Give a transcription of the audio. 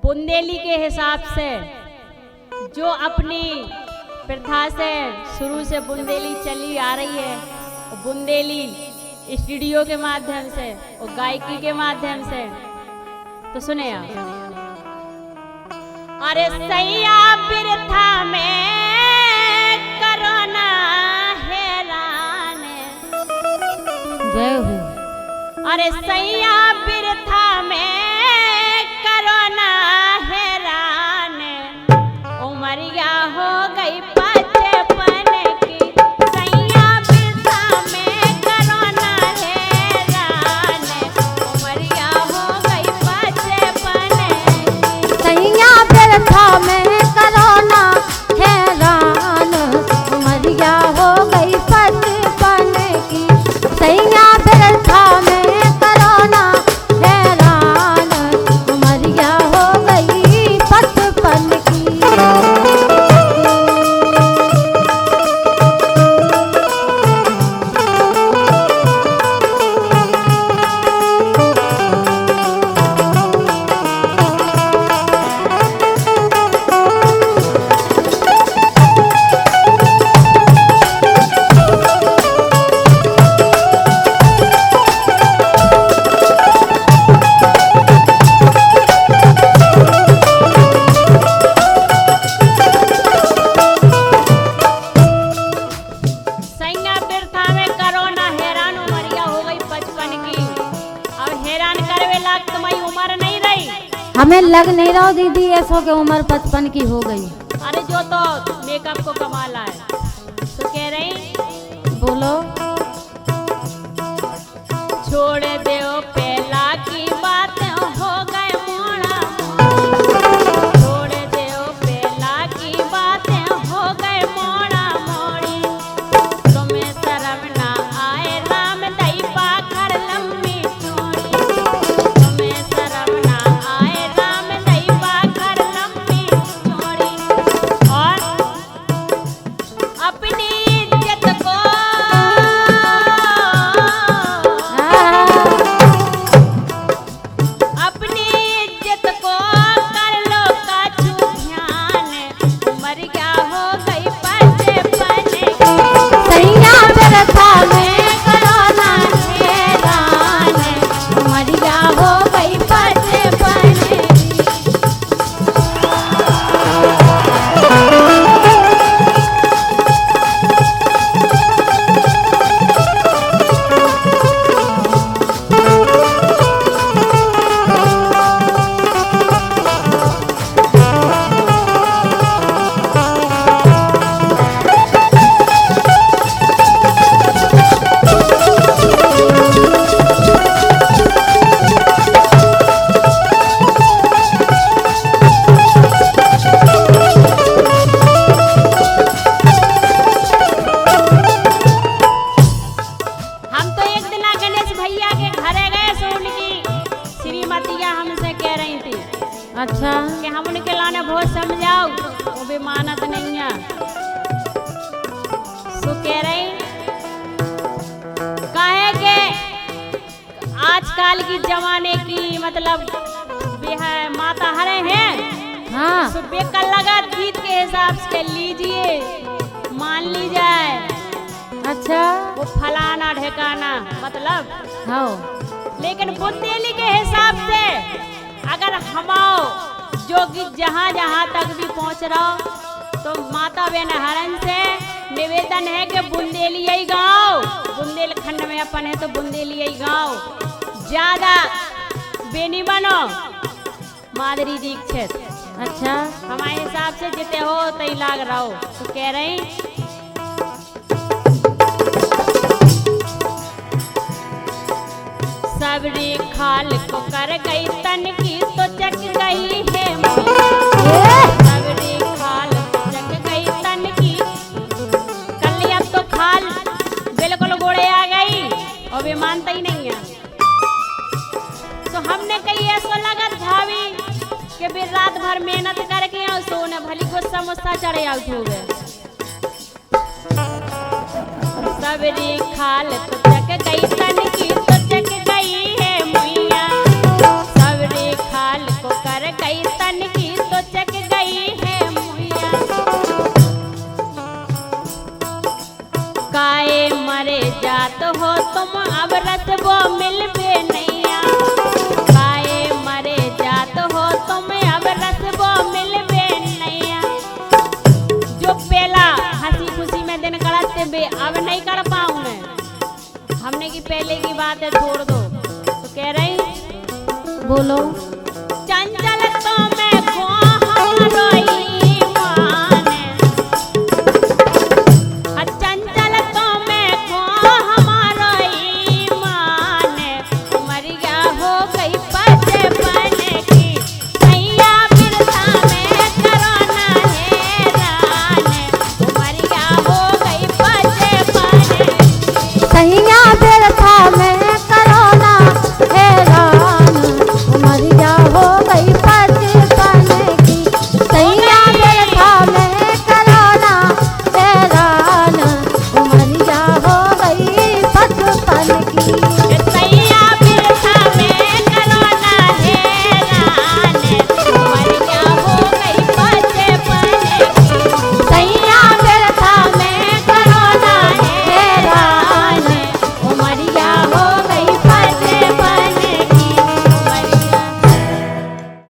बुंदेली के हिसाब से जो अपनी प्रथा से शुरू से बुंदेली चली आ रही है, बुंदेली स्टूडियो के माध्यम से और गायकी के माध्यम से। तो सुने आप। अरे सैया बिरथा में करोना हैरान, जय हो। अरे सैया बिरथा में करोना हैरान, उमरिया हो गई बचपन की, सैया बिरथा में करोना हैरान, उमरिया हो गई बचपन की। सैया बिरथा में करोना हैरान, उमरिया हो गई बचपन की। सैया बिरथा में करोना हैरान, उमरिया हो गई बचपन की। सैया बिरथा में करोना हैरान, उमरिया हो गई बचपन की। अब हैरान करवे लाग तुम्हारी उम्र नहीं रही। हमें लग नहीं रहा दीदी ऐसो के उम्र 55 की हो गई। अरे जो तो मेकअप को कमाल है। तो कह रही बोलो। छोड़ दो पहला की बात, हो गए मोड़ा, छोड़ दो पहला की बात, हो गए मोड़ा मोड़ी। तुम्हें शर्म ना आए राम दई पाखर लंबी चौड़ी, तुम्हें शर्म ना आए राम दई पाखर लंबी चौड़ी। और अपनी इज्जत को अपनी इज्जत को कर लो काछू ध्यान, उमर क्या हो गई बचपन की। सैया बिरथा में करोना हैरान, उमरिया हो गई बचपन की। हम तो एक दिन गणेश भैया के घरे गए, सो उनकी श्रीमतिया हमसे कह रही थी अच्छा कि हम उनके लाने बहुत समझाओ, वो भी मानत नहीं है। सो कह रही काहे के आजकल की जमाने की मतलब भी है माता हरे हैं। हाँ सो बेकल लगा गीत के हिसाब से लीजिए, मान ली जाए अच्छा वो फलाना ढेकाना मतलब। हाँ लेकिन बुंदेली के हिसाब से अगर हमाओ जो गीत जहाँ जहाँ तक भी पहुँच रहा हो, तो माता बहन हरण से निवेदन है कि बुंदेली यही गाओ। बुंदेलखंड में अपन है तो बुंदेली यही गाओ, ज्यादा बेनी बनो। माधुरी दीक्षित अच्छा हमारे हिसाब से जिते हो तई लाग रहो। तो कह रही सबरी खाल को कर गई तन की, तो चक गई है सबरी खाल को चक गई तन की। कल अब तो खाल बिल्कुल गोड़े आ गई और वे मानता ही नहीं है। तो हमने कही ऐसा लगा भाभी कि भी रात भर मेहनत करके और सोने भली गुस्सा मुस्सा चढ़े आउट हो गए। सबरी खाल तो चक गई तन की, तो चक गई है मुइया। सबरी खाल को कर कर गई तन की तो चक गई है मुइया। काए मरे जात हो तुम अब रसबो मिलबे नैया। काए मरे जात हो तुम अब रसबो मिलबे नैया। जो पहला हंसी खुशी में दिन कड़ते बे अब नहीं कर पाऊं मैं। हमने की पहले की बात है छोड़ दो तो कह रही बोलो।